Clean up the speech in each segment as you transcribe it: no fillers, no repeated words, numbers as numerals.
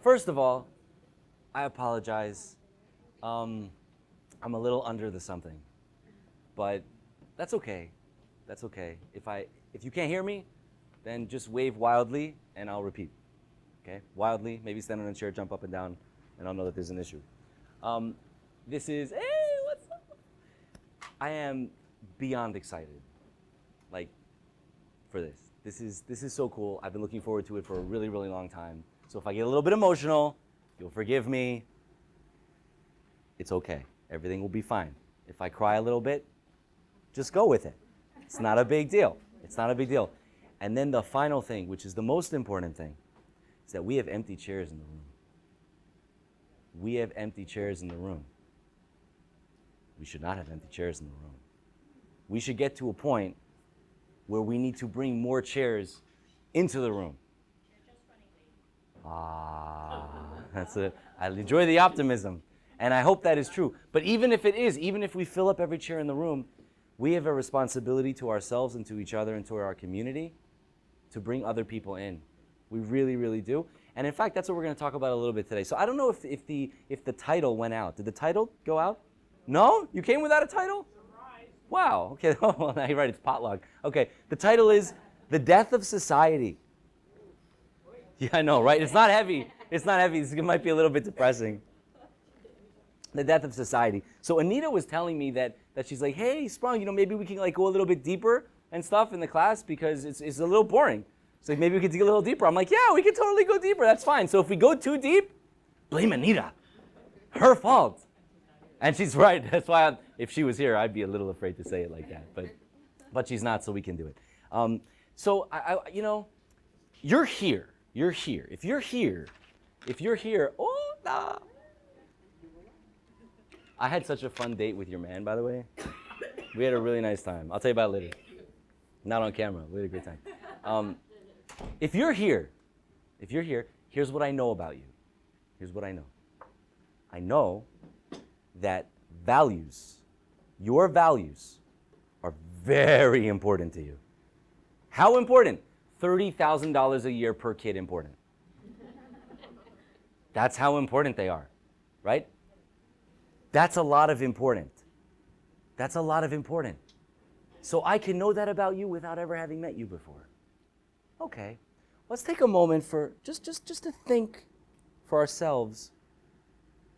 First of all, I apologize. I'm a little under the something, but that's okay. That's okay. If you can't hear me, then just wave wildly and I'll repeat. Okay? Wildly, maybe stand on a chair, jump up and down, and I'll know that there's an issue. This is, hey, what's up? I am beyond excited, like, for this. This is so cool. I've been looking forward to it for a really, really long time. So if I get a little bit emotional, you'll forgive me. It's okay. Everything will be fine. If I cry a little bit, just go with it. It's not a big deal. It's not a big deal. And then the final thing, which is the most important thing, is that we have empty chairs in the room. We have empty chairs in the room. We should not have empty chairs in the room. We should get to a point where we need to bring more chairs into the room. That's it. I enjoy the optimism, and I hope that is true. But even if it is, even if we fill up every chair in the room, we have a responsibility to ourselves and to each other and to our community to bring other people in. We really, really do. And in fact, that's what we're going to talk about a little bit today. So I don't know if the title went out. Did the title go out? No? You came without a title? Surprise. Wow. Okay. Well, now you're right. It's potluck. Okay. The title is The Death of Society. Yeah, I know, right? It's not heavy. It's not heavy. It might be a little bit depressing. The death of society. So Anita was telling me that she's like, hey, Sprung, maybe we can like go a little bit deeper and stuff in the class because it's a little boring. So maybe we could dig a little deeper. I'm like, yeah, we could totally go deeper. That's fine. So if we go too deep, blame Anita. Her fault. And she's right. That's why if she was here, I'd be a little afraid to say it like that. But she's not, so we can do it. So you're here. You're here. If you're here, oh, nah. I had such a fun date with your man, by the way. We had a really nice time. I'll tell you about it later. Not on camera. We had a great time. If you're here, here's what I know about you. Here's what I know. I know that your values are very important to you. How important? $30,000 a year per kid important. That's how important they are, right? That's a lot of important. That's a lot of important. So I can know that about you without ever having met you before. Okay, let's take a moment for just to think for ourselves.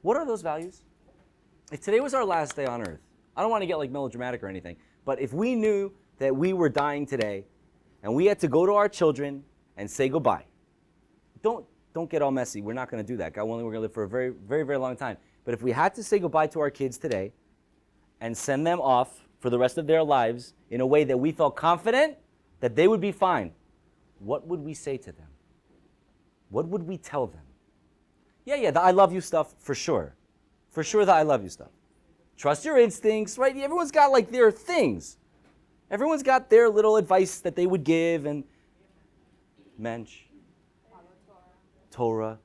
What are those values? If today was our last day on earth, I don't want to get like melodramatic or anything, but if we knew that we were dying today and we had to go to our children and say goodbye, don't get all messy. We're not going to do that. God willing, we're going to live for a very, very, very long time. But if we had to say goodbye to our kids today and send them off for the rest of their lives in a way that we felt confident that they would be fine, what would we say to them? What would we tell them? Yeah, the I love you stuff, for sure. For sure, the I love you stuff. Trust your instincts, right? Everyone's got like their things. Everyone's got their little advice that they would give, and mensch, Torah.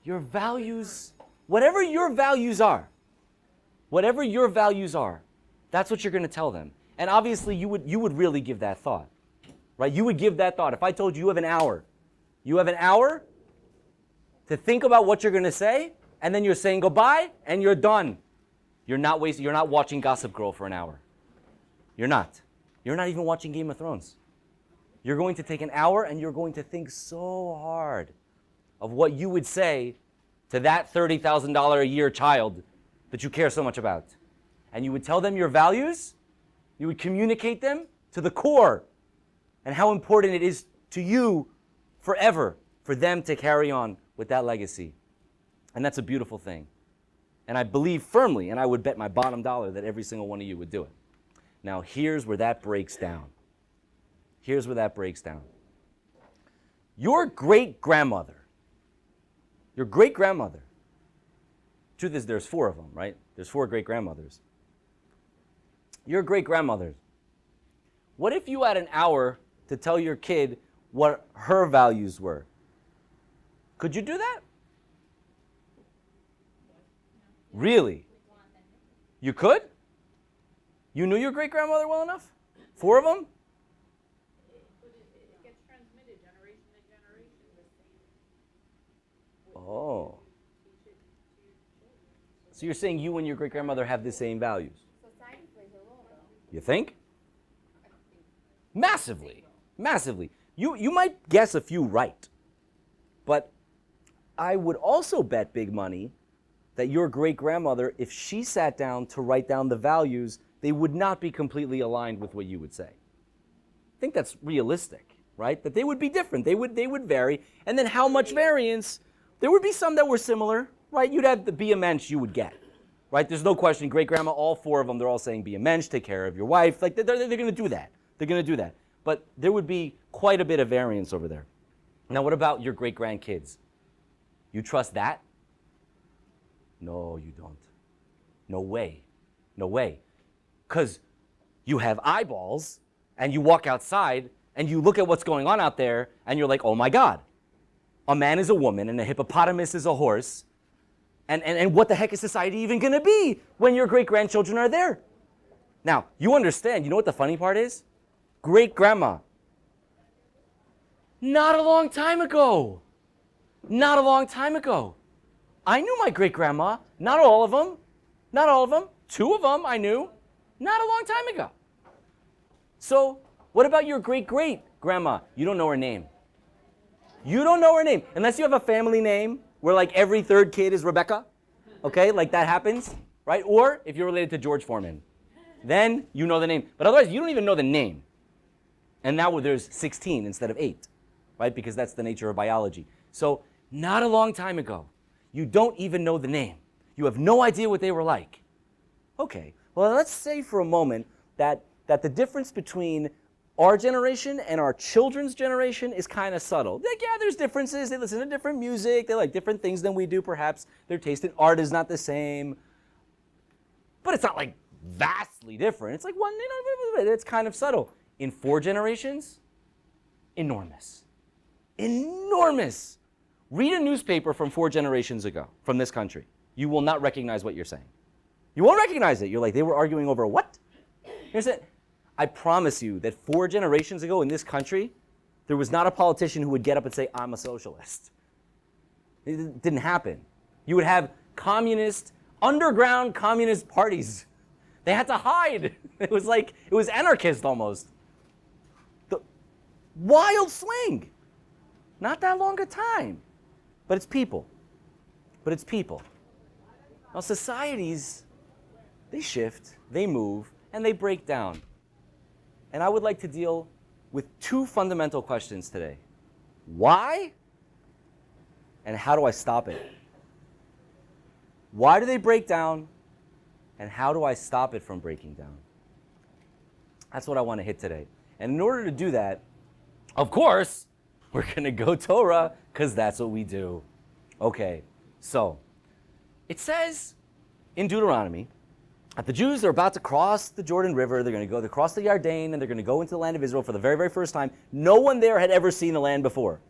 Your values, whatever your values are, that's what you're going to tell them. And obviously, you would really give that thought, right? You would give that thought. If I told you have an hour to think about what you're going to say, and then you're saying goodbye, and you're done. You're not watching Gossip Girl for an hour. You're not. You're not even watching Game of Thrones. You're going to take an hour, and you're going to think so hard of what you would say to that $30,000 a year child that you care so much about. And you would tell them your values, you would communicate them to the core, and how important it is to you forever for them to carry on with that legacy. And that's a beautiful thing. And I believe firmly, and I would bet my bottom dollar that every single one of you would do it. Now, here's where that breaks down. Your great-grandmother, truth is there's 4 of them, right? There's 4 great-grandmothers. Your great-grandmothers. What if you had an hour to tell your kid what her values were? Could you do that? Really? You could? You knew your great-grandmother well enough? 4 of them? It gets transmitted generation to generation. So you're saying you and your great-grandmother have the same values? Society plays a role, though. You think? Massively. Massively. You might guess a few right. But I would also bet big money that your great-grandmother, if she sat down to write down the values, they would not be completely aligned with what you would say. I think that's realistic, right? That they would be different. They would vary. And then how much variance? There would be some that were similar, right? You'd have the be a mensch you would get, right? There's no question. Great-grandma, all four of them, they're all saying be a mensch, take care of your wife. Like they're going to do that. They're going to do that. But there would be quite a bit of variance over there. Now, what about your great-grandkids? You trust that? No, you don't. No way. No way. Because you have eyeballs, and you walk outside, and you look at what's going on out there, and you're like, oh my God. A man is a woman, and a hippopotamus is a horse. And what the heck is society even going to be when your great-grandchildren are there? Now, you understand. You know what the funny part is? Great-grandma. Not a long time ago. Not a long time ago. I knew my great-grandma. Not all of them. Not all of them. Two of them I knew. Not a long time ago. So, what about your great-great-grandma? You don't know her name. You don't know her name. Unless you have a family name where like every third kid is Rebecca. Okay, like that happens, right? Or if you're related to George Foreman. Then you know the name. But otherwise, you don't even know the name. And now there's 16 instead of 8, right? Because that's the nature of biology. So, not a long time ago, you don't even know the name. You have no idea what they were like. Okay, well, let's say for a moment that the difference between our generation and our children's generation is kind of subtle. Like, yeah, there's differences. They listen to different music. They like different things than we do, perhaps. Their taste in art is not the same. But it's not like vastly different. It's like one, it's kind of subtle. In 4 generations, enormous. Enormous. Read a newspaper from 4 generations ago from this country. You will not recognize what you're saying. You won't recognize it. You're like, they were arguing over what? Here's it. I promise you that 4 generations ago in this country, there was not a politician who would get up and say, I'm a socialist. It didn't happen. You would have underground communist parties. They had to hide. It was anarchist almost. The wild swing. Not that long a time. But it's people. Now societies, they shift, they move, and they break down. And I would like to deal with 2 fundamental questions today. Why? And how do I stop it? Why do they break down? And how do I stop it from breaking down? That's what I want to hit today. And in order to do that, of course, we're going to go Torah, because that's what we do. Okay, so it says in Deuteronomy that the Jews are about to cross the Jordan River. They're going to go across the Yarden, and they're going to go into the land of Israel for the very, very first time. No one there had ever seen the land before.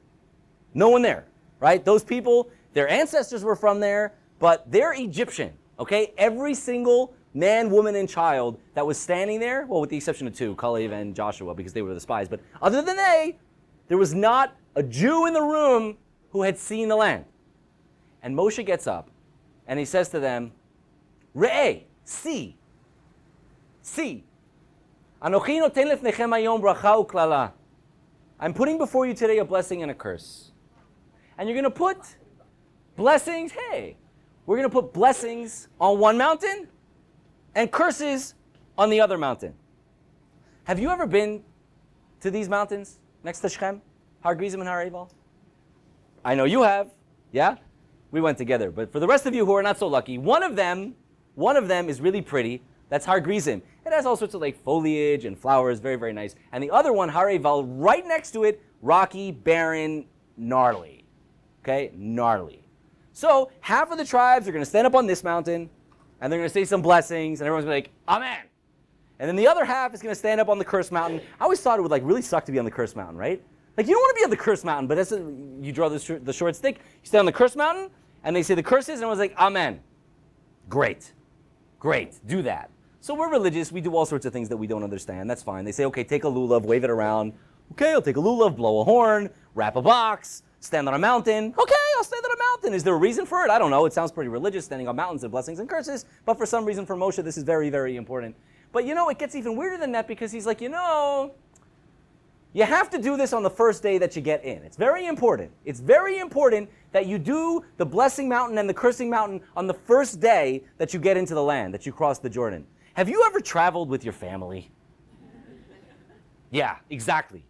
No one there, right? Those people, their ancestors were from there, but they're Egyptian, okay? Every single man, woman, and child that was standing there, well, with the exception of 2, Caleb and Joshua, because they were the spies, but other than there was not a Jew in the room who had seen the land. And Moshe gets up, and he says to them, Re'eh, see. Anochi noten lefnechem hayom bracha uklala. I'm putting before you today a blessing and a curse. And you're going to put blessings, we're going to put blessings on one mountain and curses on the other mountain. Have you ever been to these mountains next to Shechem? Har Gerizim and Har Eival? I know you have, yeah? We went together. But for the rest of you who are not so lucky, one of them is really pretty. That's Har Gerizim. It has all sorts of like foliage and flowers, very, very nice. And the other one, Har Eival, right next to it, rocky, barren, gnarly. Okay, gnarly. So half of the tribes are going to stand up on this mountain, and they're going to say some blessings, and everyone's going to be like, Amen. And then the other half is going to stand up on the cursed mountain. I always thought it would like really suck to be on the cursed mountain, right? Like, you don't want to be on the cursed mountain, but you draw the short stick, you stand on the cursed mountain, and they say the curses, and everyone's like, Amen. Great, do that. So we're religious, we do all sorts of things that we don't understand, that's fine. They say, okay, take a lulav, wave it around. Okay, I'll take a lulav, blow a horn, wrap a box, stand on a mountain. Okay, I'll stay on the mountain. Is there a reason for it? I don't know. It sounds pretty religious, standing on mountains and blessings and curses. But for some reason for Moshe, this is very, very important. But it gets even weirder than that because he's like, you have to do this on the first day that you get in. It's very important. It's very important that you do the blessing mountain and the cursing mountain on the first day that you get into the land, that you cross the Jordan. Have you ever traveled with your family? Yeah, exactly.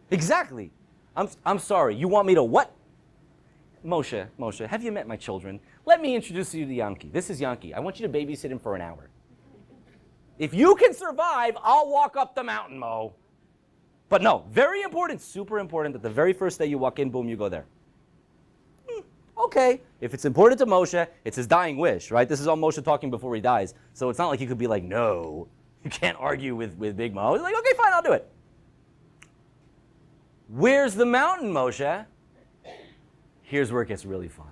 Exactly. I'm sorry. You want me to what? Moshe, have you met my children? Let me introduce you to Yankee. This is Yankee. I want you to babysit him for an hour. If you can survive, I'll walk up the mountain, Mo. But no, very important, super important that the very first day you walk in, boom, you go there. Okay, if it's important to Moshe, it's his dying wish, right? This is all Moshe talking before he dies. So it's not like you could be like, no, you can't argue with Big Mo. He's like, okay, fine, I'll do it. Where's the mountain, Moshe? Here's where it gets really fun.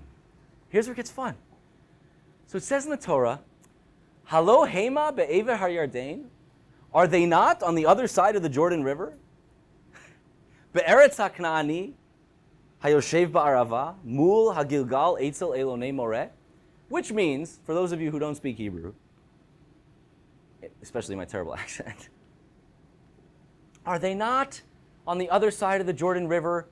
Here's where it gets fun. So it says in the Torah, Halo Hema be'ever haYarden, are they not on the other side of the Jordan River? Be'eretz HaKna'ani, hayoshev ba'arava, mul hagilgal etzel elonei moreh, which means, for those of you who don't speak Hebrew, especially my terrible accent, are they not on the other side of the Jordan River,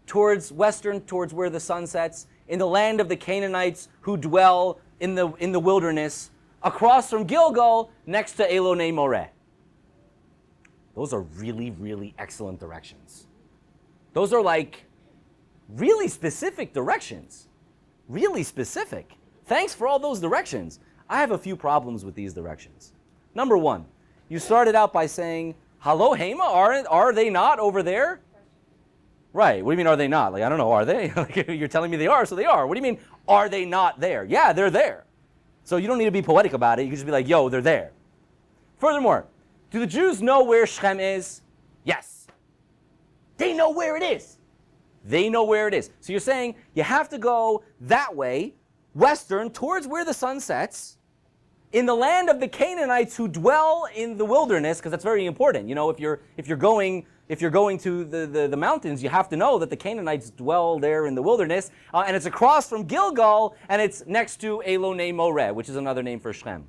towards where the sun sets, in the land of the Canaanites who dwell in the wilderness, across from Gilgal, next to Elonei Moreh? Those are really, really excellent directions. Those are like really specific directions. Really specific. Thanks for all those directions. I have a few problems with these directions. Number one, you started out by saying, Halo Hema, are they not over there? Right, what do you mean are they not? Like, I don't know, are they? You're telling me they are, so they are. What do you mean, are they not there? Yeah, they're there. So you don't need to be poetic about it. You can just be like, yo, they're there. Furthermore, do the Jews know where Shechem is? Yes. They know where it is. They know where it is. So you're saying you have to go that way, western, towards where the sun sets, in the land of the Canaanites who dwell in the wilderness, because that's very important. If you're going to the mountains, you have to know that the Canaanites dwell there in the wilderness, and it's across from Gilgal, and it's next to Elonei Moreh, which is another name for Shechem.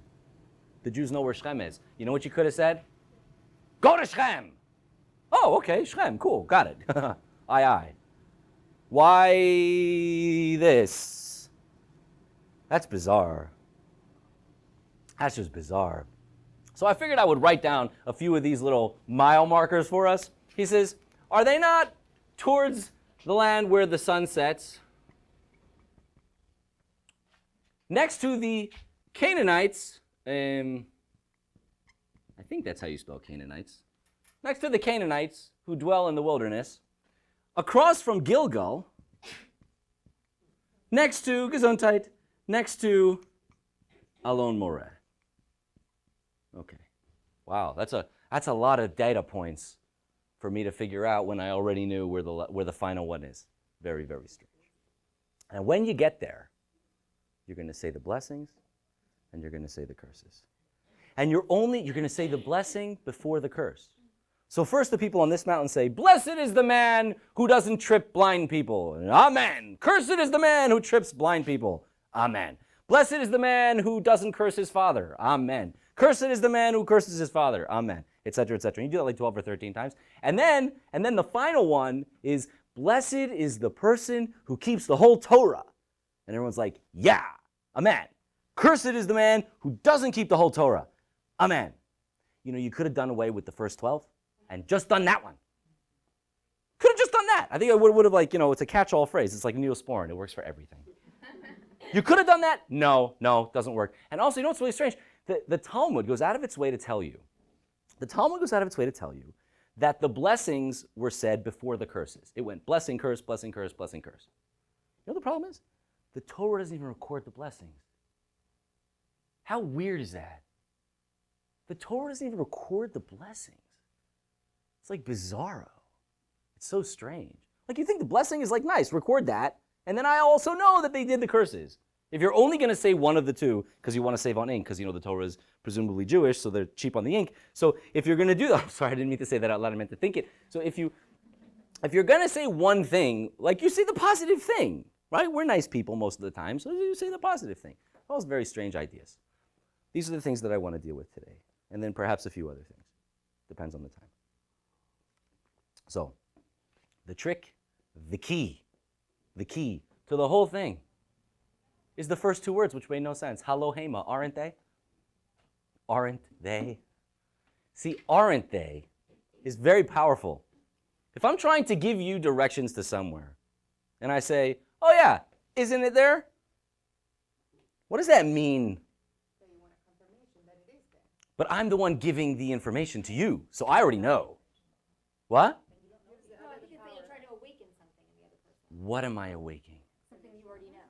The Jews know where Shechem is. You know what you could have said? Go to Shechem. Oh, okay, Shechem, cool, got it. Aye. Why this? That's bizarre. That's just bizarre. So I figured I would write down a few of these little mile markers for us. He says, are they not towards the land where the sun sets, next to the Canaanites? I think that's how you spell Canaanites. Next to the Canaanites who dwell in the wilderness, across from Gilgal, next to Gesundheit, next to Alon Moreh. Okay. Wow, that's a lot of data points for me to figure out when I already knew where the final one is. Very, very strange. And when you get there, you're going to say the blessings and you're going to say the curses. And you're going to say the blessing before the curse. So first the people on this mountain say, blessed is the man who doesn't trip blind people. Amen. Cursed is the man who trips blind people. Amen. Blessed is the man who doesn't curse his father. Amen. Cursed is the man who curses his father. Amen. Etc., etc. You do that like 12 or 13 times. And then the final one is, blessed is the person who keeps the whole Torah. And everyone's like, yeah, amen. Cursed is the man who doesn't keep the whole Torah. Amen. You could have done away with the first 12 and just done that one. Could have just done that. I think I would have it's a catch-all phrase. It's like Neosporin. It works for everything. You could have done that. No, doesn't work. And also, what's really strange? The Talmud goes out of its way to tell you. The Talmud goes out of its way to tell you that the blessings were said before the curses. It went blessing, curse, blessing, curse, blessing, curse. You know what the problem is? The Torah doesn't even record the blessings. How weird is that? The Torah doesn't even record the blessings. It's like bizarro. It's so strange. Like, you think the blessing is like, nice, record that, and then I also know that they did the curses. If you're only going to say one of the two because you want to save on ink, because the Torah is presumably Jewish, so they're cheap on the ink. So if you're going to do that, I'm sorry, I didn't mean to say that out loud, I meant to think it. So if you're going to say one thing, like, you say the positive thing. right? We're nice people most of the time, so you say the positive thing. Those very strange ideas. These are the things that I want to deal with today, and then perhaps a few other things. Depends on the time. So, the trick, the key to the whole thing is the first two words, which made no sense. Halohema, aren't they? Aren't they? See, aren't they is very powerful. If I'm trying to give you directions to somewhere, and I say, oh yeah, isn't it there? What does that mean? So you want a confirmation that it is there. But I'm the one giving the information to you, so I already know. What? No, I think it's that you're trying to awaken something in the other person. What am I awaking? Something you already know.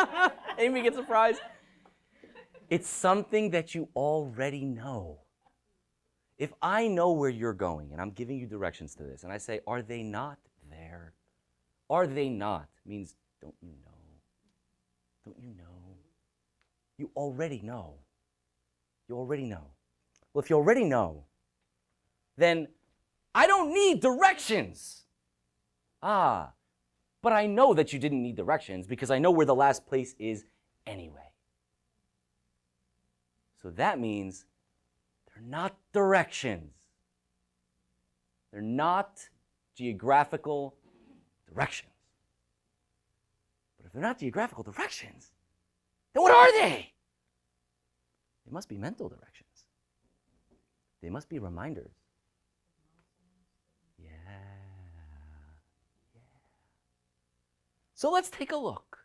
Yes. Amy gets surprised. It's something that you already know. If I know where you're going, and I'm giving you directions to this, and I say, are they not there? Are they not? Means, don't you know? Don't you know? You already know. You already know. Well, if you already know, then I don't need directions. But I know that you didn't need directions because I know where the last place is anyway. So that means they're not directions. They're not geographical directions. But if they're not geographical directions, then what are they? They must be mental directions. They must be reminders. Yeah. So let's take a look.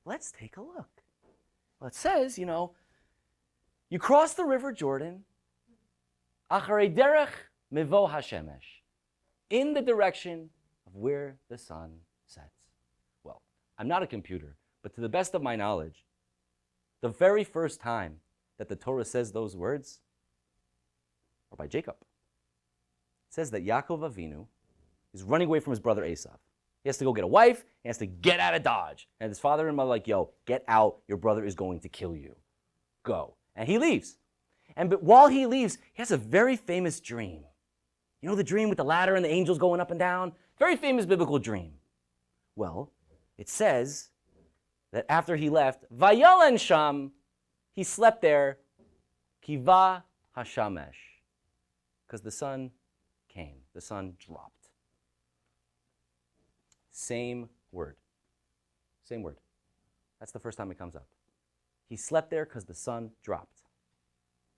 Let's take a look. Well, it says, you cross the river Jordan, acharei derech mevo hashemesh, in the direction of where the sun sets. Well, I'm not a computer, but to the best of my knowledge, the very first time that the Torah says those words are by Jacob. It says that Yaakov Avinu is running away from his brother Esav. He has to go get a wife. He has to get out of Dodge. And his father and mother are like, yo, get out. Your brother is going to kill you. Go. And he leaves. But while he leaves, he has a very famous dream. You know the dream with the ladder and the angels going up and down? Very famous biblical dream. Well, it says that after he left, Vayalan Sham, he slept there, Kiva Hashamesh, because the sun came. The sun dropped. Same word. Same word. That's the first time it comes up. He slept there because the sun dropped.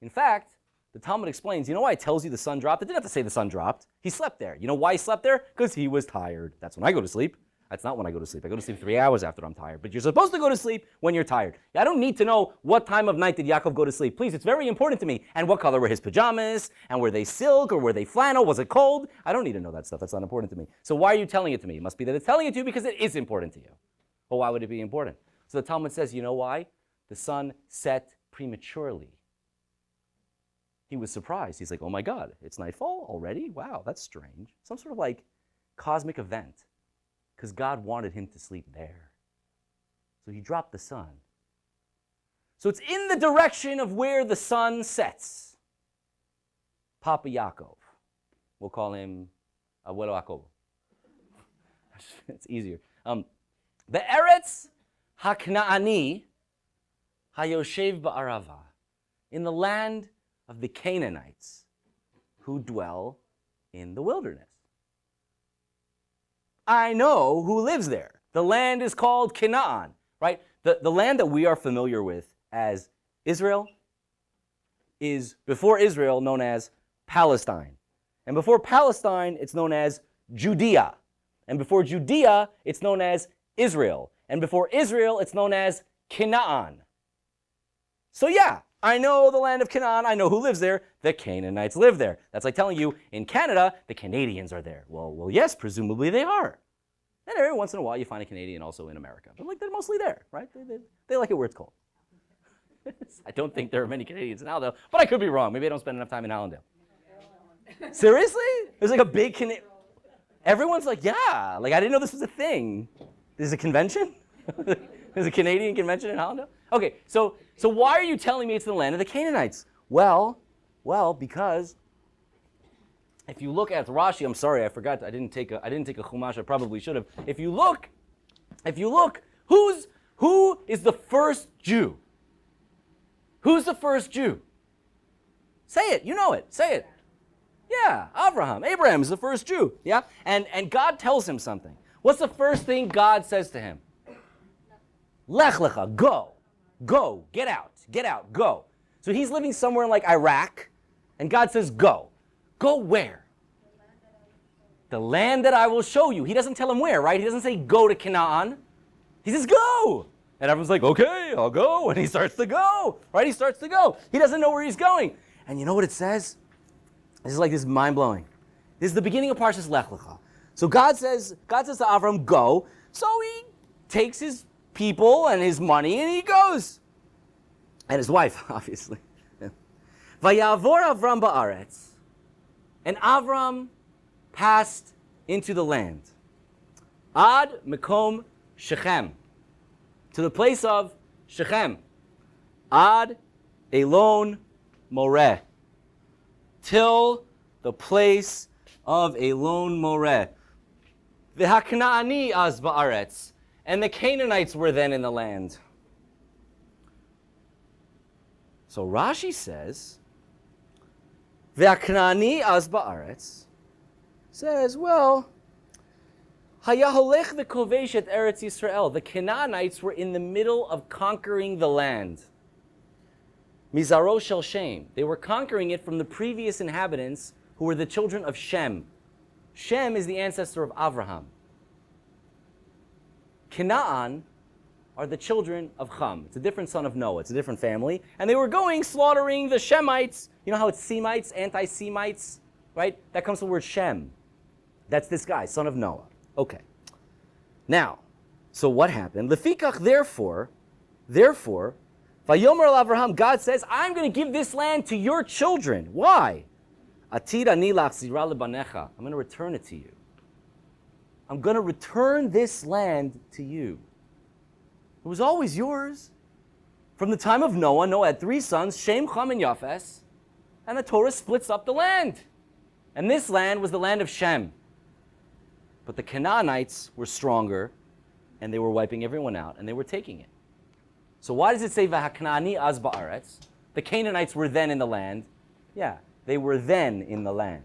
In fact, the Talmud explains, you know why it tells you the sun dropped? It didn't have to say the sun dropped. He slept there. You know why he slept there? Because he was tired. That's when I go to sleep. That's not when I go to sleep. I go to sleep 3 hours after I'm tired. But you're supposed to go to sleep when you're tired. I don't need to know what time of night did Yaakov go to sleep. Please, it's very important to me. And what color were his pajamas? And were they silk or were they flannel? Was it cold? I don't need to know that stuff. That's not important to me. So why are you telling it to me? It must be that it's telling it to you because it is important to you. Well, why would it be important? So the Talmud says, you know why? The sun set prematurely. He was surprised. He's like, oh my God, it's nightfall already? Wow, that's strange. Some sort of like cosmic event. Because God wanted him to sleep there. So he dropped the sun. So it's in the direction of where the sun sets. Papa Yaakov. We'll call him Abuelo Yaakov. It's easier. The Eretz HaKna'ani Hayoshev Ba'arava. In the land of the Canaanites who dwell in the wilderness. I know who lives there. The land is called Canaan, right? The land that we are familiar with as Israel is, before Israel, known as Palestine. And before Palestine, it's known as Judea. And before Judea, it's known as Israel. And before Israel, it's known as Canaan. So yeah, I know the land of Canaan. I know who lives there. The Canaanites live there. That's like telling you, in Canada, the Canadians are there. Well, yes, presumably they are. And every once in a while, you find a Canadian also in America. But they're mostly there, right? They like it where it's cold. I don't think there are many Canadians in Allendale, but I could be wrong. Maybe I don't spend enough time in Allendale. Seriously? There's like a big Canadian. Everyone's like, yeah. Like, I didn't know this was a thing. There's a convention? There's a Canadian convention in Allendale? Okay, so why are you telling me it's the land of the Canaanites? Well, because if you look at Rashi, I'm sorry, I forgot. I didn't take a chumash. I probably should have. If you look, who is the first Jew? Who's the first Jew? Say it. You know it. Say it. Yeah, Abraham is the first Jew. Yeah, and God tells him something. What's the first thing God says to him? Lech lecha, go, get out, go. So he's living somewhere in like Iraq, and God says, go where? The land that I will show you. He doesn't tell him where, right? He doesn't say go to Canaan. He says go. And everyone's like, okay, I'll go. And he starts to go, right? He starts to go. He doesn't know where he's going. And you know what it says? This is mind-blowing. This is the beginning of Parshas Lech Lecha. So God says to Avram, go. So he takes his people and his money and he goes. And his wife, obviously. Vayavor Avram ba'aretz. And Avram passed into the land. Ad Mekom Shechem. To the place of Shechem. Ad Elon Moreh. Till the place of Elon Moreh. V'haknaani az ba'aretz. And the Canaanites were then in the land. So Rashi says, V'haknaani az ba'aretz, says, well, Hayaholech v'kovesh et Eretz Yisrael. The Canaanites were in the middle of conquering the land. Mizaro shel Shem. They were conquering it from the previous inhabitants who were the children of Shem. Shem is the ancestor of Avraham. Canaan are the children of Ham. It's a different son of Noah. It's a different family. And they were going slaughtering the Shemites. You know how it's Semites, anti-Semites, right? That comes from the word Shem. That's this guy, son of Noah. Okay. Now, so what happened? Lefikach, therefore, Vayomer al Avraham, God says, I'm going to give this land to your children. Why? Atid ani lachzira lebanecha. I'm going to return it to you. I'm going to return this land to you. It was always yours. From the time of Noah, Noah had 3 sons, Shem, Ham, and Yafes, and the Torah splits up the land. And this land was the land of Shem. But the Canaanites were stronger, and they were wiping everyone out, and they were taking it. So why does it say V'haknaani az ba'aretz? The Canaanites were then in the land. Yeah, they were then in the land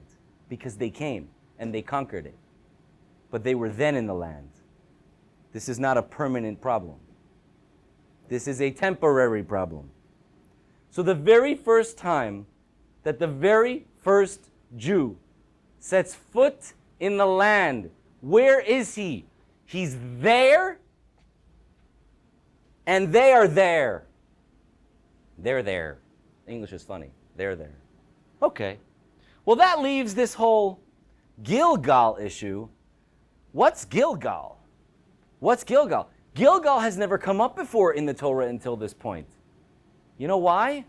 because they came and they conquered it. But they were then in the land. This is not a permanent problem. This is a temporary problem. So the very first time that the very first Jew sets foot in the land, where is he? He's there, and they are there. They're there. English is funny. They're there. Okay. Well, that leaves this whole Gilgal issue. What's Gilgal? What's Gilgal? Gilgal has never come up before in the Torah until this point. You know why?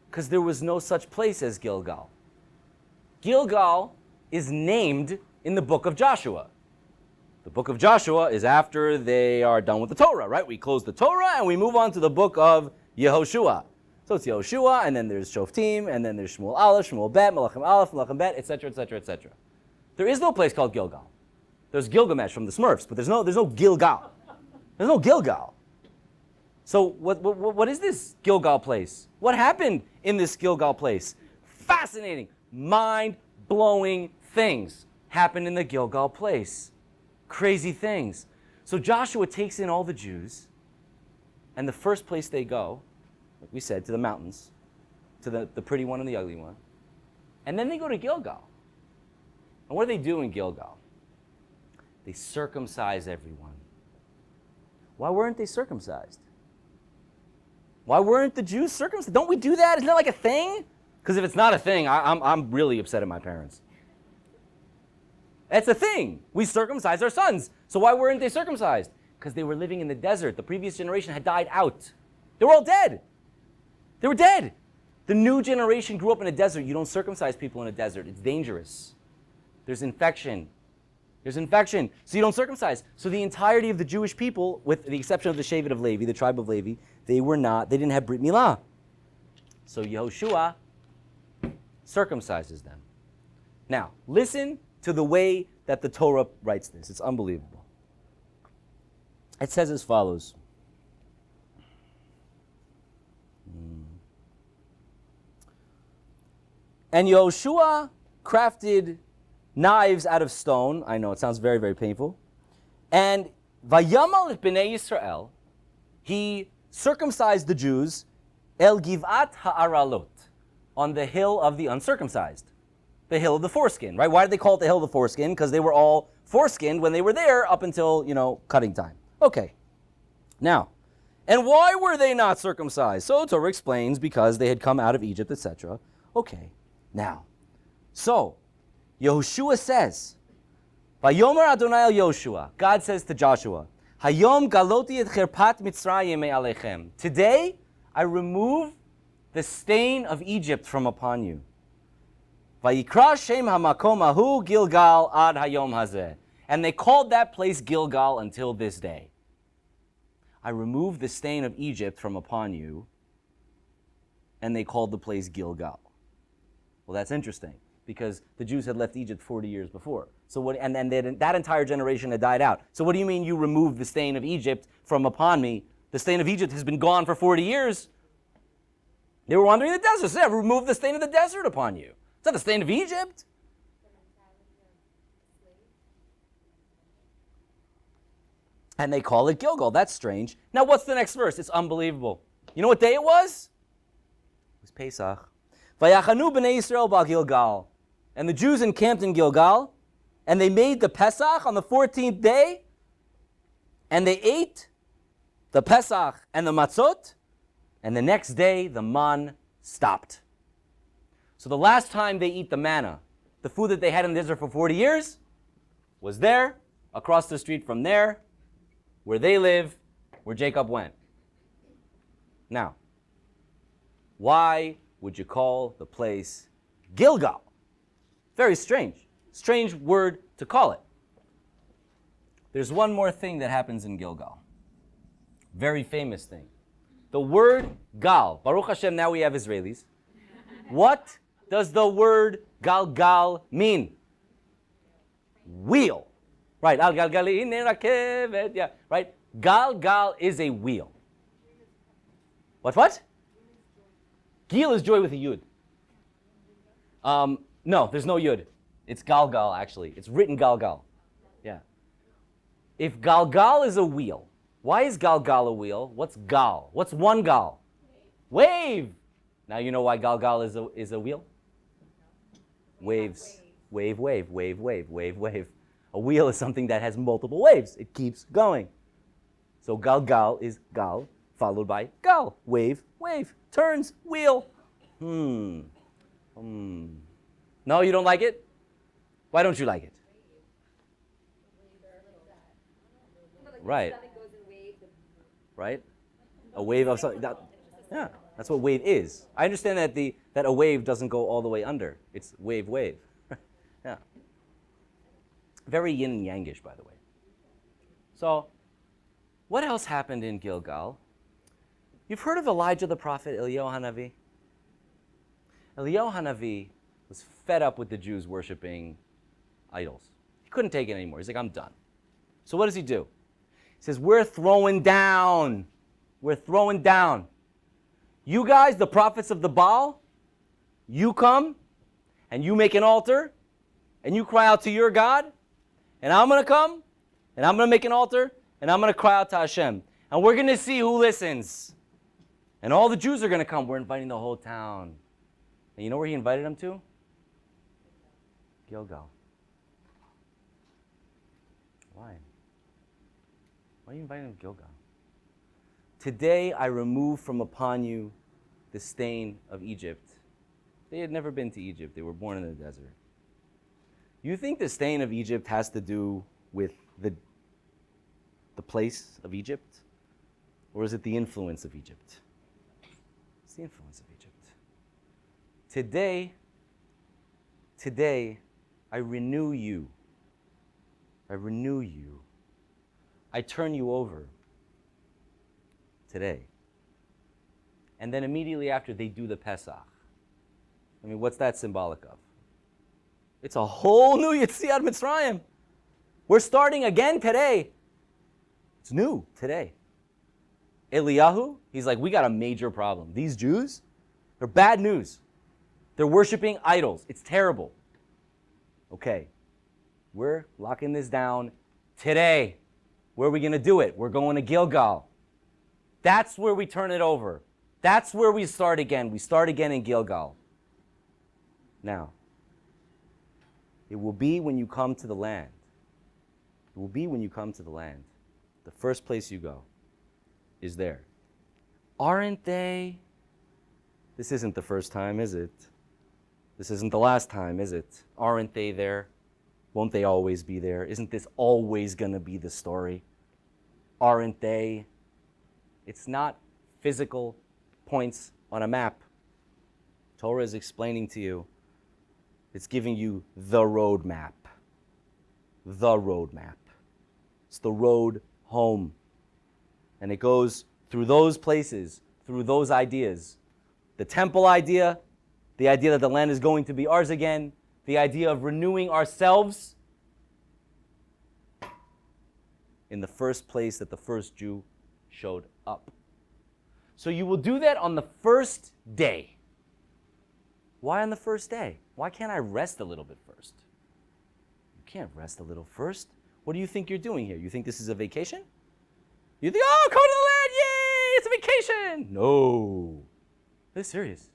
Because there was no such place as Gilgal. Gilgal is named in the book of Joshua. The book of Joshua is after they are done with the Torah, right? We close the Torah and we move on to the book of Yehoshua. So it's Yehoshua, and then there's Shoftim, and then there's Shmuel Aleph, Shmuel Bet, Melachim Aleph, Melachim Bet, etc., etc., etc. There is no place called Gilgal. There's Gilgamesh from the Smurfs, but there's no Gilgal. There's no Gilgal. So what is this Gilgal place? What happened in this Gilgal place? Fascinating, mind-blowing things happened in the Gilgal place. Crazy things. So Joshua takes in all the Jews, and the first place they go, like we said, to the mountains, to the pretty one and the ugly one. And then they go to Gilgal. And what do they do in Gilgal? They circumcise everyone. Why weren't they circumcised? Why weren't the Jews circumcised? Don't we do that? Isn't that like a thing? Because if it's not a thing, I'm really upset at my parents. It's a thing. We circumcise our sons. So why weren't they circumcised? Because they were living in the desert. The previous generation had died out. They were all dead. They were dead. The new generation grew up in a desert. You don't circumcise people in a desert. It's dangerous. There's infection. There's infection. So you don't circumcise. So the entirety of the Jewish people, with the exception of the Shevet of Levi, the tribe of Levi, they didn't have Brit Milah. So Yehoshua circumcises them. Now, listen to the way that the Torah writes this. It's unbelievable. It says as follows. And Yoshua crafted knives out of stone. I know, it sounds very, very painful. And Vayamal et bnei Yisrael, he circumcised the Jews, El Givat Ha'aralot, on the hill of the uncircumcised, the hill of the foreskin, right? Why did they call it the hill of the foreskin? Because they were all foreskinned when they were there up until, cutting time. Okay. Now, and why were they not circumcised? So Torah explains, because they had come out of Egypt, etc. Okay. Now, so Yehoshua says, Vayomer Adonai el Yoshua, God says to Joshua, Hayom galoti et cherpat Mitzrayim me'alechem. Today, I remove the stain of Egypt from upon you. Vayikra shem hamakom ahu Gilgal ad hayom hazeh. And they called that place Gilgal until this day. I removed the stain of Egypt from upon you, and they called the place Gilgal. Well, that's interesting, because the Jews had left Egypt 40 years before. So what? And that entire generation had died out. So what do you mean you removed the stain of Egypt from upon me? The stain of Egypt has been gone for 40 years. They were wandering in the desert. So remove the stain of the desert upon you. It's not the stain of Egypt. And they call it Gilgal. That's strange. Now what's the next verse? It's unbelievable. You know what day it was? It was Pesach. Vayachanu b'nei Yisrael ba Gilgal. And the Jews encamped in Gilgal, and they made the Pesach on the 14th day, and they ate the Pesach and the matzot, and the next day the man stopped. So the last time they eat the manna, the food that they had in the desert for 40 years, was there, across the street from there, where they live, where Jacob went. Now, why would you call the place Gilgal? Very strange. Strange word to call it. There's one more thing that happens in Gilgal. Very famous thing. The word Gal. Baruch Hashem, now we have Israelis. What does the word Galgal mean? Wheel. Right. Al Galgali in rakevet. Yeah. Right. Galgal is a wheel. What? Gil is joy with a yud. No, there's no yud. It's Galgal, actually. It's written Galgal. Yeah. If Galgal is a wheel, why is Galgal a wheel? What's Gal? What's one Gal? Wave. Now you know why Galgal is a wheel? Waves. Wave. A wheel is something that has multiple waves. It keeps going. So Galgal is Gal, followed by Gal. Wave. Turns, wheel. No, you don't like it? Why don't you like it? Right. Right? A wave of something. Yeah, that's what wave is. I understand that a wave doesn't go all the way under. It's wave. Yeah. Very yin and yangish, by the way. So, what else happened in Gilgal? You've heard of Elijah the prophet, Eliyahu Hanavi? Eliyahu Hanavi was fed up with the Jews worshiping idols. He couldn't take it anymore. He's like, I'm done. So what does he do? He says, we're throwing down. You guys, the prophets of the Baal, you come and you make an altar and you cry out to your God, and I'm going to come and I'm going to make an altar and I'm going to cry out to Hashem. And we're going to see who listens. And all the Jews are going to come. We're inviting the whole town. And you know where he invited them to? Gilgal. Why? Why are you inviting them to Gilgal? Today I remove from upon you the stain of Egypt. They had never been to Egypt. They were born in the desert. You think the stain of Egypt has to do with the place of Egypt? Or is it the influence of Egypt? It's the influence of Egypt. Today, I renew you. I turn you over. Today. And then immediately after, they do the Pesach. I mean, what's that symbolic of? It's a whole new Yetziat Mitzrayim. We're starting again today. It's new today. Eliyahu, he's like, we got a major problem. These Jews, they're bad news. They're worshiping idols. It's terrible. Okay, we're locking this down today. Where are we going to do it? We're going to Gilgal. That's where we turn it over. That's where we start again. We start again in Gilgal. Now, it will be when you come to the land. It will be when you come to the land. The first place you go is there. Aren't they? This isn't the first time, is it? This isn't the last time, is it? Aren't they there? Won't they always be there? Isn't this always going to be the story? Aren't they? It's not physical points on a map. Torah is explaining to you. It's giving you the road map. The road map. It's the road home. And it goes through those places, through those ideas. The temple idea, the idea that the land is going to be ours again, the idea of renewing ourselves in the first place that the first Jew showed up. So you will do that on the first day. Why on the first day? Why can't I rest a little bit first? You can't rest a little first. What do you think you're doing here? You think this is a vacation? You think, oh, come to the land, yay, it's a vacation. No, this is serious.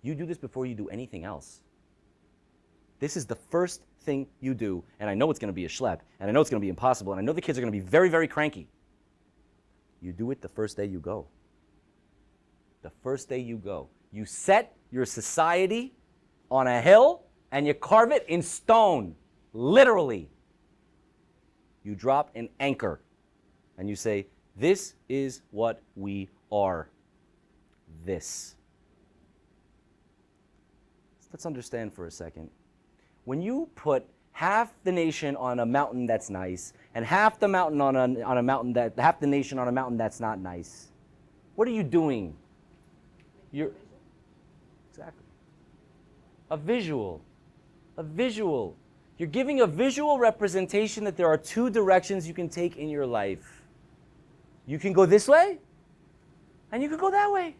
You do this before you do anything else. This is the first thing you do, and I know it's going to be a schlep, and I know it's going to be impossible, and I know the kids are going to be very, very cranky. You do it the first day you go. The first day you go. You set your society on a hill, and you carve it in stone, literally. You drop an anchor, and you say, this is what we are. This. Let's understand for a second. When you put half the nation on a mountain that's nice, and half the mountain on a mountain that half the nation on a mountain that's not nice, what are you doing? You're exactly a visual. A visual. You're giving a visual representation that there are two directions you can take in your life. You can go this way, and you can go that way.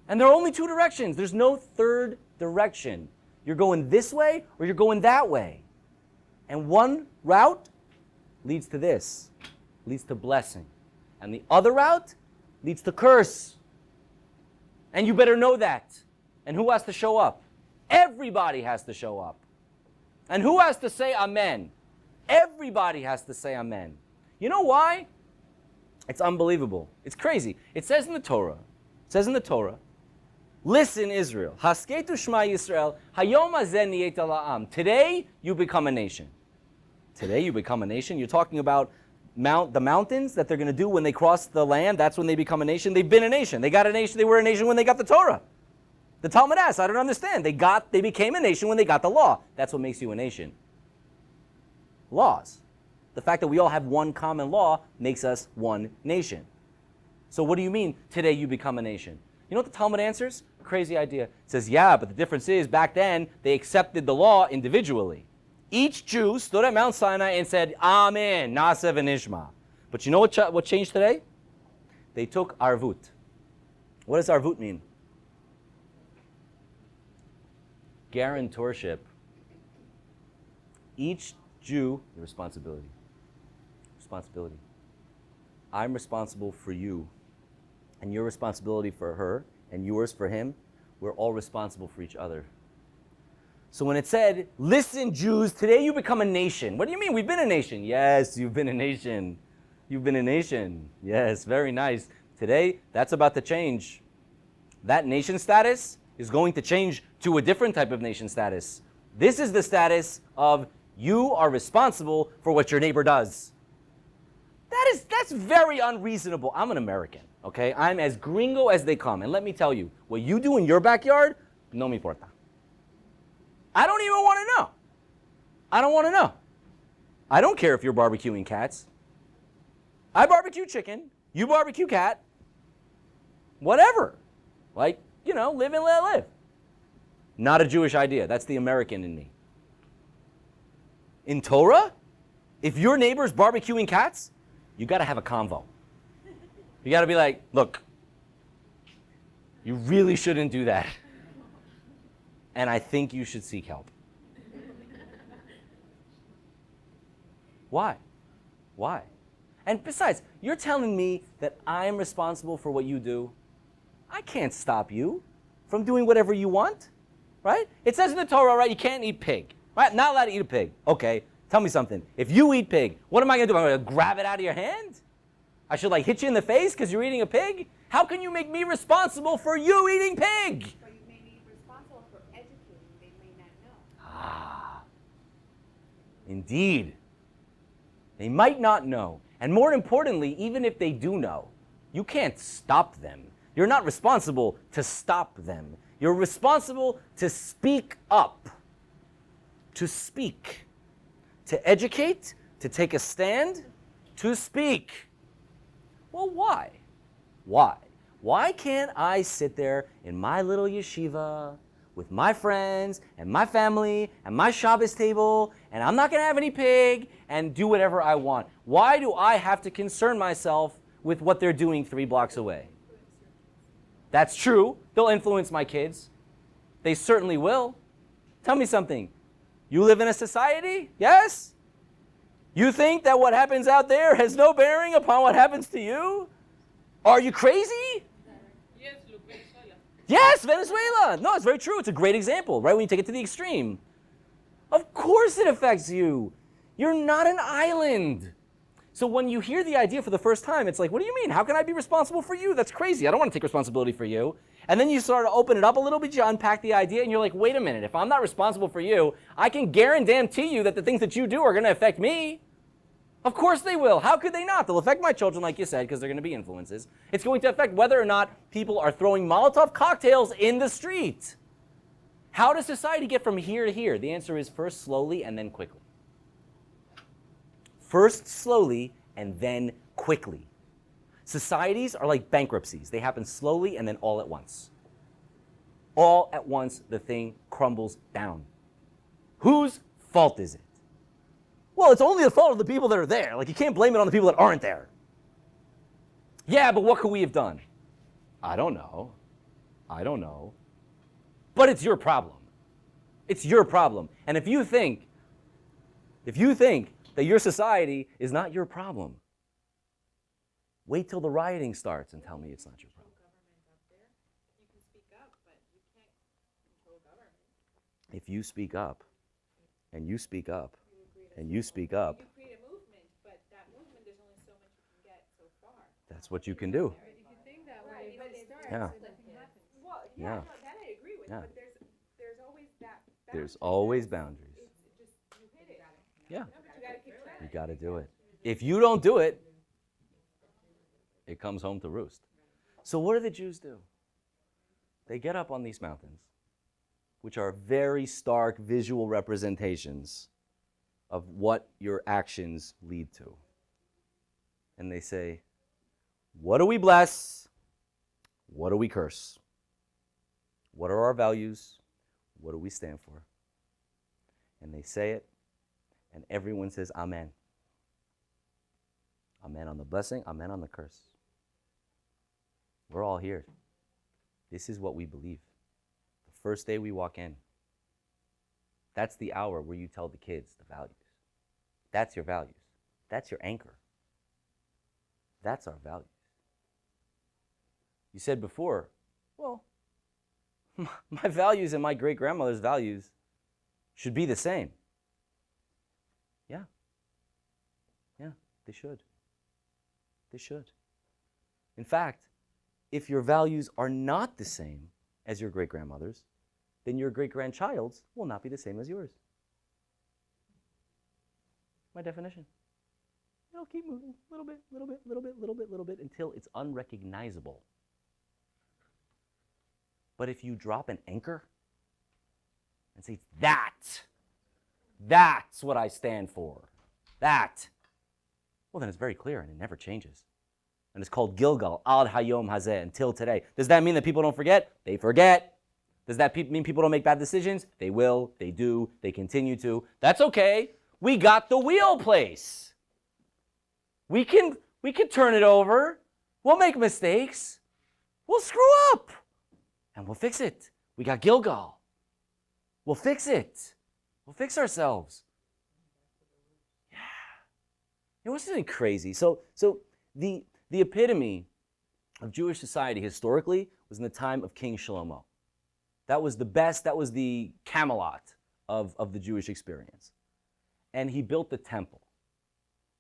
And there are only two directions. There's no third direction. You're going this way or you're going that way. And one route leads to this, leads to blessing. And the other route leads to curse. And you better know that. And who has to show up? Everybody has to show up. And who has to say amen? Everybody has to say amen. You know why? It's unbelievable. It's crazy. It says in the Torah, listen, Israel. Hasketu Shema Yisrael. Hayom hazeh niyeta la'am. Today, you become a nation. Today, you become a nation. You're talking about the mountains that they're going to do when they cross the land. That's when they become a nation. They've been a nation. They got a nation. They were a nation when they got the Torah. The Talmud asks, I don't understand. They became a nation when they got the law. That's what makes you a nation. Laws. The fact that we all have one common law makes us one nation. So what do you mean, today you become a nation? You know what the Talmud answers? Crazy idea. It says, yeah, but the difference is back then they accepted the law individually. Each Jew stood at Mount Sinai and said, Amen, Naaseh v'nishma. But you know what changed today? They took arvut. What does arvut mean? Guarantorship. Each Jew, the responsibility. Responsibility. I'm responsible for you, and your responsibility for her, and yours for him. We're all responsible for each other. So when it said, listen, Jews, today you become a nation. What do you mean? We've been a nation. Yes, you've been a nation. You've been a nation. Yes, very nice. Today, that's about to change. That nation status is going to change to a different type of nation status. This is the status of you are responsible for what your neighbor does. That's very unreasonable. I'm an American, okay? I'm as gringo as they come. And let me tell you, what you do in your backyard, no me importa. I don't even want to know. I don't want to know. I don't care if you're barbecuing cats. I barbecue chicken. You barbecue cat. Whatever. Like, live and let live. Not a Jewish idea. That's the American in me. In Torah, if your neighbor's barbecuing cats, you got to have a convo. You got to be like, look, you really shouldn't do that. And I think you should seek help. Why? Why? And besides, you're telling me that I'm responsible for what you do. I can't stop you from doing whatever you want, right? It says in the Torah, right, you can't eat pig, right? Not allowed to eat a pig. Okay, tell me something. If you eat pig, what am I going to do? I'm going to grab it out of your hand? I should like hit you in the face because you're eating a pig? How can you make me responsible for you eating pig? But you may be responsible for educating, they may not know. Ah, indeed. They might not know. And more importantly, even if they do know, you can't stop them. You're not responsible to stop them. You're responsible to speak up, to speak, to educate, to take a stand, to speak. Well, why? Why? Why can't I sit there in my little yeshiva with my friends and my family and my Shabbos table, and I'm not going to have any pig, and do whatever I want? Why do I have to concern myself with what they're doing 3 blocks away? That's true. They'll influence my kids. They certainly will. Tell me something. You live in a society? Yes? You think that what happens out there has no bearing upon what happens to you? Are you crazy? Yes, look, Venezuela. Yes, Venezuela. No, it's very true. It's a great example, right, when you take it to the extreme. Of course it affects you. You're not an island. So when you hear the idea for the first time, it's like, what do you mean? How can I be responsible for you? That's crazy. I don't want to take responsibility for you. And then you sort of open it up a little bit, you unpack the idea, and you're like, wait a minute. If I'm not responsible for you, I can guarantee you that the things that you do are going to affect me. Of course they will. How could they not? They'll affect my children, like you said, because they're going to be influences. It's going to affect whether or not people are throwing Molotov cocktails in the street. How does society get from here to here? The answer is first slowly and then quickly. First slowly and then quickly. Societies are like bankruptcies. They happen slowly and then all at once. All at once, the thing crumbles down. Whose fault is it? Well, it's only the fault of the people that are there. Like, you can't blame it on the people that aren't there. Yeah, but what could we have done? I don't know. I don't know. But it's your problem. It's your problem. And if you think that your society is not your problem, wait till the rioting starts and tell me it's not your problem. You can speak up, but you can't control government. If you speak up, and you speak up, and you speak up, You create a movement, but that movement, there's only so much you can get so far. that's what you can do. If you think that way, But but it starts, Yeah. nothing happens. well, Yeah. yeah, no, that I agree with. Yeah. But there's always that. There's boundary. always boundaries. It's just you hit it. Yeah, No, but you gotta keep trying. you got to do it. If you don't do it, it comes home to roost. So what do the Jews do? They get up on these mountains, which are very stark visual representations of what your actions lead to. And they say, what do we bless? What do we curse? What are our values? What do we stand for? And they say it, and everyone says amen. Amen on the blessing, amen on the curse. We're all here. This is what we believe. The first day we walk in, that's the hour where you tell the kids the values. That's your values. That's your anchor. That's our values. You said before, well, my values and my great-grandmother's values should be the same. Yeah. Yeah, they should. They should. In fact, if your values are not the same as your great-grandmother's, then your great-grandchild's will not be the same as yours. My definition. It'll keep moving, little bit, little bit, little bit, little bit, little bit, until it's unrecognizable. But if you drop an anchor and say, that's what I stand for, that, well, then it's very clear and it never changes. And it's called Gilgal, Ad Hayom Hazeh, until today. Does that mean that people don't forget? They forget. Does that mean people don't make bad decisions? They will, they do, they continue to. That's okay. We got the wheel place. We can turn it over. We'll make mistakes. We'll screw up. And we'll fix it. We got Gilgal. We'll fix it. We'll fix ourselves. Yeah. You know, what's something crazy? So the epitome of Jewish society historically was in the time of King Shlomo. That was the best, that was the Camelot of the Jewish experience. And he built the temple.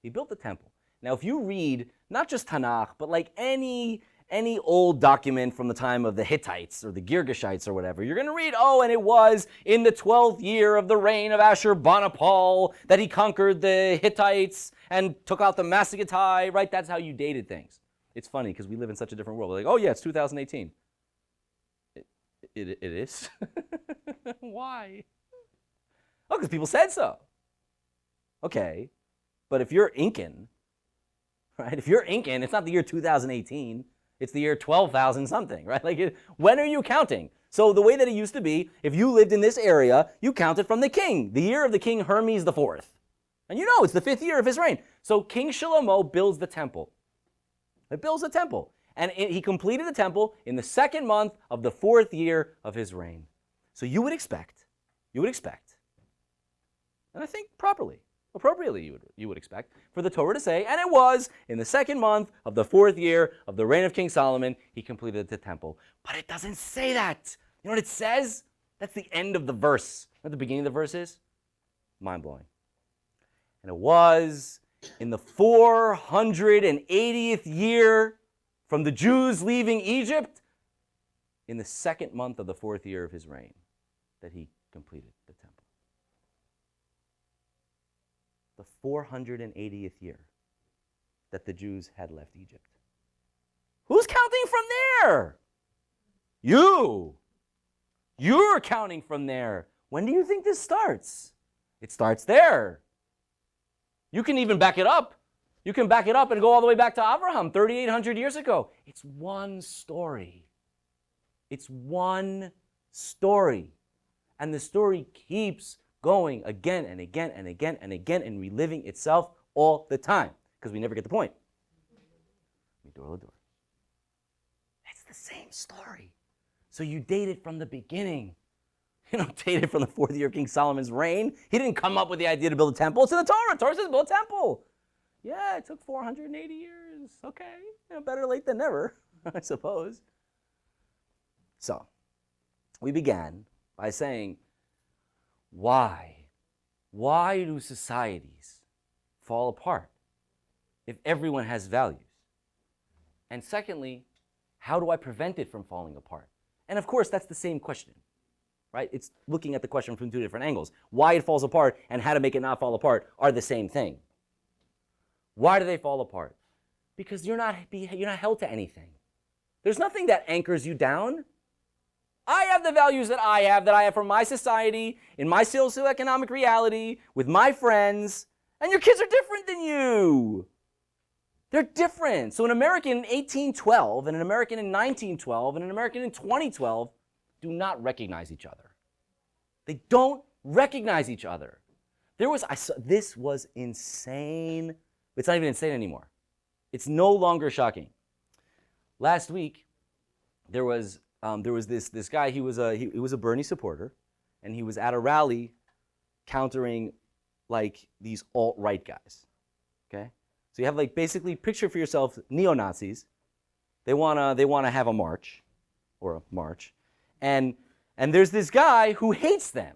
He built the temple. Now, if you read not just Tanakh, but like any old document from the time of the Hittites or the Girgashites or whatever, you're going to read, oh, and it was in the 12th year of the reign of Ashurbanipal that he conquered the Hittites and took out the Massagetae, right? That's how you dated things. It's funny because we live in such a different world. We're like, oh yeah, it's 2018. It is? Why? Oh, because people said so. Okay, but if you're Incan, right? If you're Incan, it's not the year 2018. It's the year 12,000 something, right? Like, when are you counting? So the way that it used to be, if you lived in this area, you counted from the king, the year of the king Hermes IV. And you know it's the 5th year of his reign. So King Shlomo builds the temple. It builds the temple. And he completed the temple in the 2nd month of the 4th year of his reign. So you would expect, and I think appropriately you would expect, for the Torah to say, and it was in the 2nd month of the 4th year of the reign of King Solomon, he completed the temple. But it doesn't say that. You know what it says? That's the end of the verse. What the beginning of the verse is? Mind-blowing. And it was in the 480th year from the Jews leaving Egypt, in the 2nd month of the 4th year of his reign, that he completed the temple. The 480th year that the Jews had left Egypt. Who's counting from there? You. You're counting from there. When do you think this starts? It starts there. You can even back it up. You can back it up and go all the way back to Abraham, 3,800 years ago. It's one story. It's one story. And the story keeps going again and again and again and again and reliving itself all the time because we never get the point. It's the same story. So you date it from the beginning. You don't date it from the 4th year of King Solomon's reign. He didn't come up with the idea to build a temple. It's in the Torah. Torah says build a temple. Yeah, it took 480 years. Okay, better late than never, I suppose. So, we began by saying, why? Why do societies fall apart if everyone has values? And secondly, how do I prevent it from falling apart? And of course, that's the same question, right? It's looking at the question from 2 different angles. Why it falls apart and how to make it not fall apart are the same thing. Why do they fall apart? Because you're not held to anything. There's nothing that anchors you down. I have the values that I have for my society, in my socioeconomic reality, with my friends, and your kids are different than you. They're different. So an American in 1812 and an American in 1912 and an American in 2012 do not recognize each other. They don't recognize each other. This was insane. It's not even insane anymore. It's no longer shocking. Last week, there was this guy. He was a Bernie supporter, and he was at a rally countering like these alt-right guys. Okay, so you have like basically picture for yourself neo-Nazis. They wanna have a march, and there's this guy who hates them.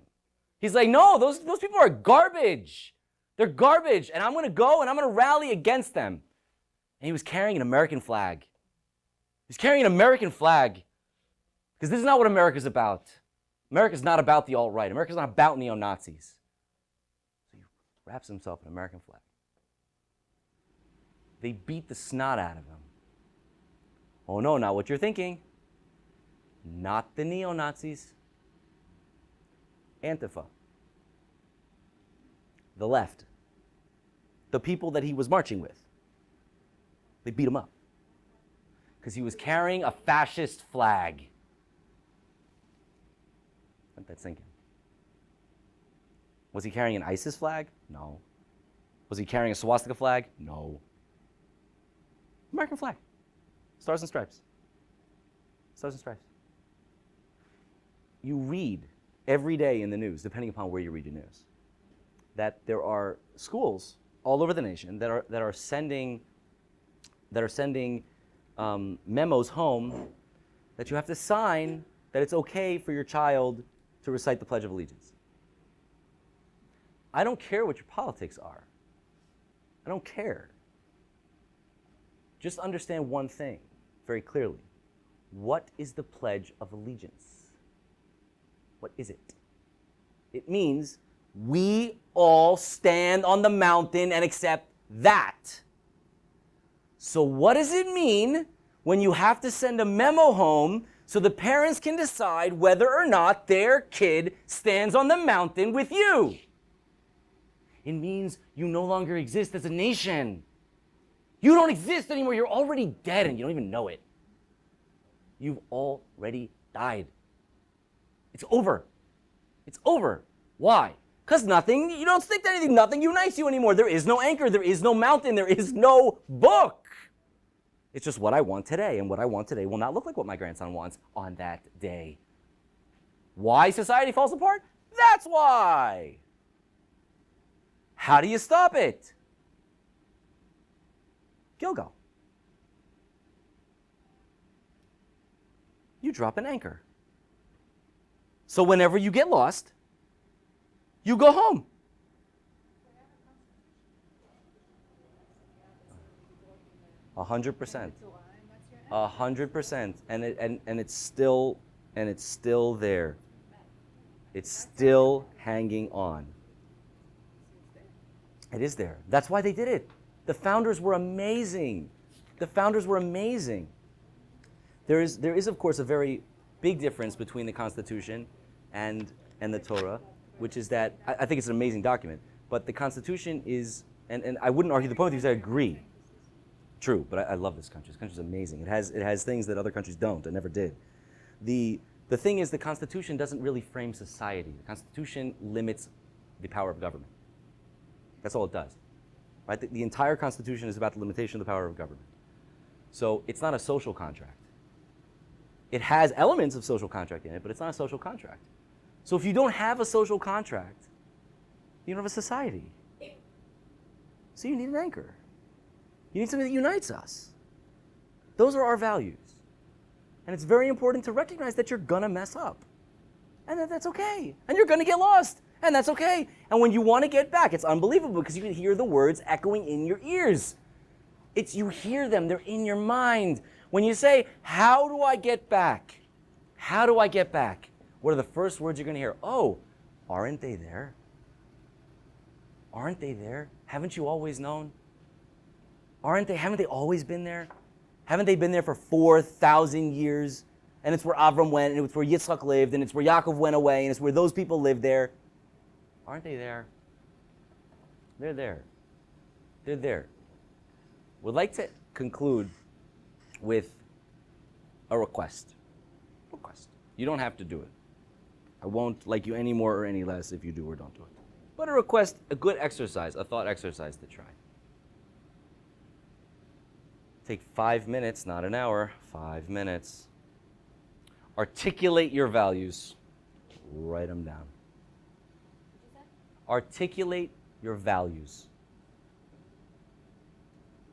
He's like, no, those people are garbage. They're garbage, and I'm going to go and I'm going to rally against them. And he was carrying an American flag. He's carrying an American flag because this is not what America's about. America's not about the alt-right. America's not about neo-Nazis. So he wraps himself in an American flag. They beat the snot out of him. Oh no, not what you're thinking. Not the neo-Nazis. Antifa. The left. The people that he was marching with. They beat him up. Because he was carrying a fascist flag. Let that sink in. Was he carrying an ISIS flag? No. Was he carrying a swastika flag? No. American flag. Stars and stripes. Stars and stripes. You read every day in the news, depending upon where you read your news, that there are schools all over the nation that are sending memos home that you have to sign that it's okay for your child to recite the Pledge of Allegiance. I don't care what your politics are. I don't care. Just understand one thing very clearly. What is the Pledge of Allegiance? What is it? It means we all stand on the mountain and accept that. So what does it mean when you have to send a memo home so the parents can decide whether or not their kid stands on the mountain with you? It means you no longer exist as a nation. You don't exist anymore. You're already dead and you don't even know it. You've already died. It's over. It's over. Why? Because nothing, you don't stick to anything, nothing unites you anymore. There is no anchor, there is no mountain, there is no book. It's just what I want today, and what I want today will not look like what my grandson wants on that day. Why society falls apart? That's why. How do you stop it? Gilgal. You drop an anchor. So whenever you get lost, you go home. A 100%. 100%. And it's still there. It's still hanging on. It is there. That's why they did it. The founders were amazing. The founders were amazing. There is of course a very big difference between the Constitution and the Torah, which is that I think it's an amazing document, but the Constitution is, and I wouldn't argue the point with you, because I agree. True, but I love this country. This country is amazing. It has things that other countries don't and never did. The thing is, the Constitution doesn't really frame society. The Constitution limits the power of government. That's all it does. Right? The entire Constitution is about the limitation of the power of government. So it's not a social contract. It has elements of social contract in it, but it's not a social contract. So if you don't have a social contract, you don't have a society. So you need an anchor. You need something that unites us. Those are our values. And it's very important to recognize that you're gonna mess up. And that's okay. And you're gonna get lost. And that's okay. And when you want to get back, it's unbelievable because you can hear the words echoing in your ears. You hear them, they're in your mind. When you say, how do I get back? How do I get back? What are the first words you're going to hear? Oh, aren't they there? Aren't they there? Haven't you always known? Haven't they always been there? Haven't they been there for 4,000 years? And it's where Avram went, and it's where Yitzchak lived, and it's where Yaakov went away, and it's where those people lived there. Aren't they there? They're there. They're there. Would like to conclude with a request. You don't have to do it. I won't like you any more or any less if you do or don't do it. But a request, a good exercise, a thought exercise to try. Take 5 minutes, not an hour, 5 minutes. Articulate your values. Write them down. Articulate your values.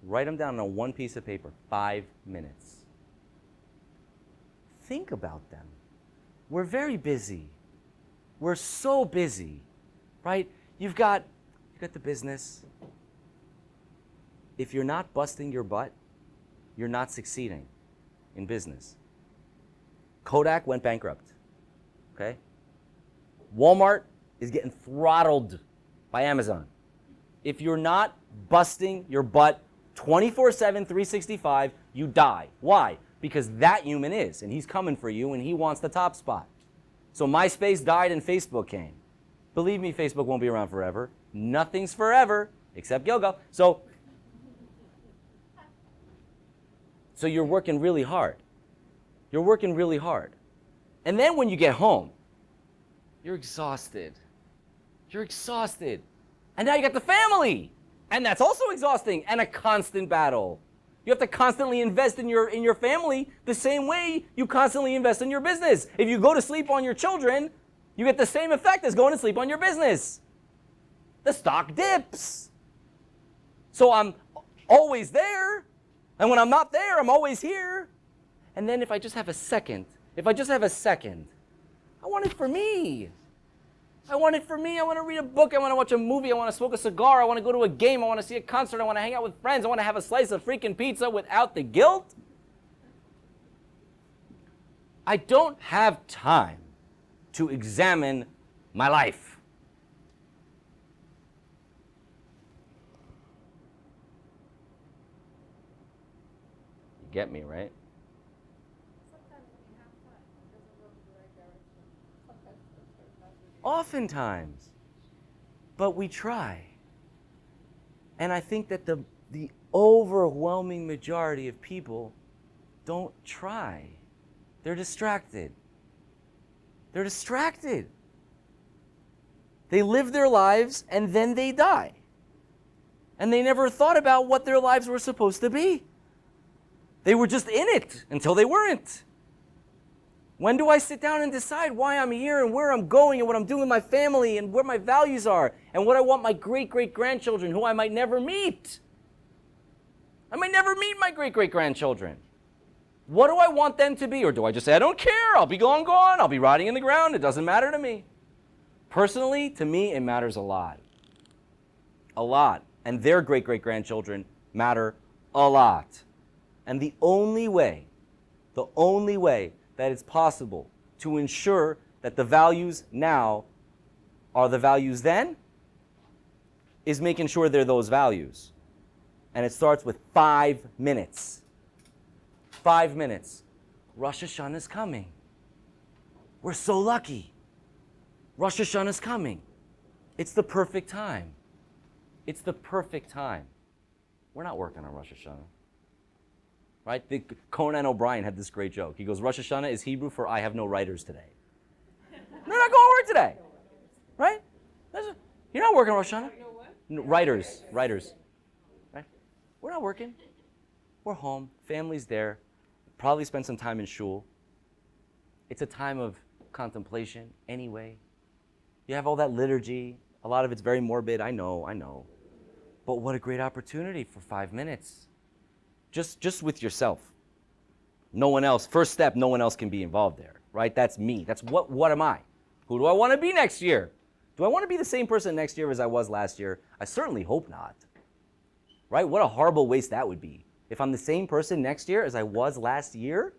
Write them down on one piece of paper, 5 minutes. Think about them. We're very busy. We're so busy, right? You've got the business. If you're not busting your butt, you're not succeeding in business. Kodak went bankrupt, okay? Walmart is getting throttled by Amazon. If you're not busting your butt 24/7, 365, you die. Why? Because that human is, and he's coming for you, and he wants the top spot. So MySpace died and Facebook came. Believe me, Facebook won't be around forever. Nothing's forever, except Gilgal. So you're working really hard. You're working really hard. And then when you get home, You're exhausted. You're exhausted. And now you got the family. And that's also exhausting and a constant battle. You have to constantly invest in your family the same way you constantly invest in your business. If you go to sleep on your children, you get the same effect as going to sleep on your business. The stock dips. So I'm always there. And when I'm not there, I'm always here. And then if I just have a second, I want it for me. I want it for me. I want to read a book. I want to watch a movie. I want to smoke a cigar. I want to go to a game. I want to see a concert. I want to hang out with friends. I want to have a slice of freaking pizza without the guilt. I don't have time to examine my life. You get me, right? Oftentimes. But we try. And I think that the overwhelming majority of people don't try. They're distracted. They're distracted. They live their lives and then they die. And they never thought about what their lives were supposed to be. They were just in it until they weren't. When do I sit down and decide why I'm here and where I'm going and what I'm doing with my family and where my values are and what I want my great-great-grandchildren, who I might never meet? I might never meet my great-great-grandchildren. What do I want them to be? Or do I just say, I don't care, I'll be gone, I'll be rotting in the ground, it doesn't matter to me. Personally, to me, it matters a lot. A lot. And their great-great-grandchildren matter a lot. And the only way that it's possible to ensure that the values now are the values then is making sure they're those values. And it starts with 5 minutes. 5 minutes. Rosh Hashanah is coming. We're so lucky. Rosh Hashanah is coming. It's the perfect time. It's the perfect time. We're not working on Rosh Hashanah. Right? Conan O'Brien had this great joke. He goes, Rosh Hashanah is Hebrew for I have no writers today. They're not going to work today. Right? You're not working Rosh Hashanah. No, writers. Right? We're not working. We're home. Family's there. Probably spend some time in shul. It's a time of contemplation anyway. You have all that liturgy. A lot of it's very morbid. I know. But what a great opportunity for 5 minutes. Just with yourself. No one else. First step, no one else can be involved there, right? That's me. That's what am I? Who do I want to be next year? Do I want to be the same person next year as I was last year? I certainly hope not. Right? What a horrible waste that would be. If I'm the same person next year as I was last year?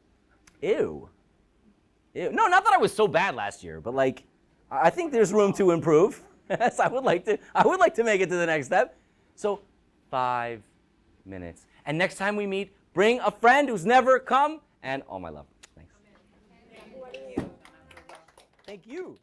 Ew. No, not that I was so bad last year, but like, I think there's room to improve. Yes, I would like to make it to the next step. So 5 minutes. And next time we meet, bring a friend who's never come, and all my love. Thanks. Thank you.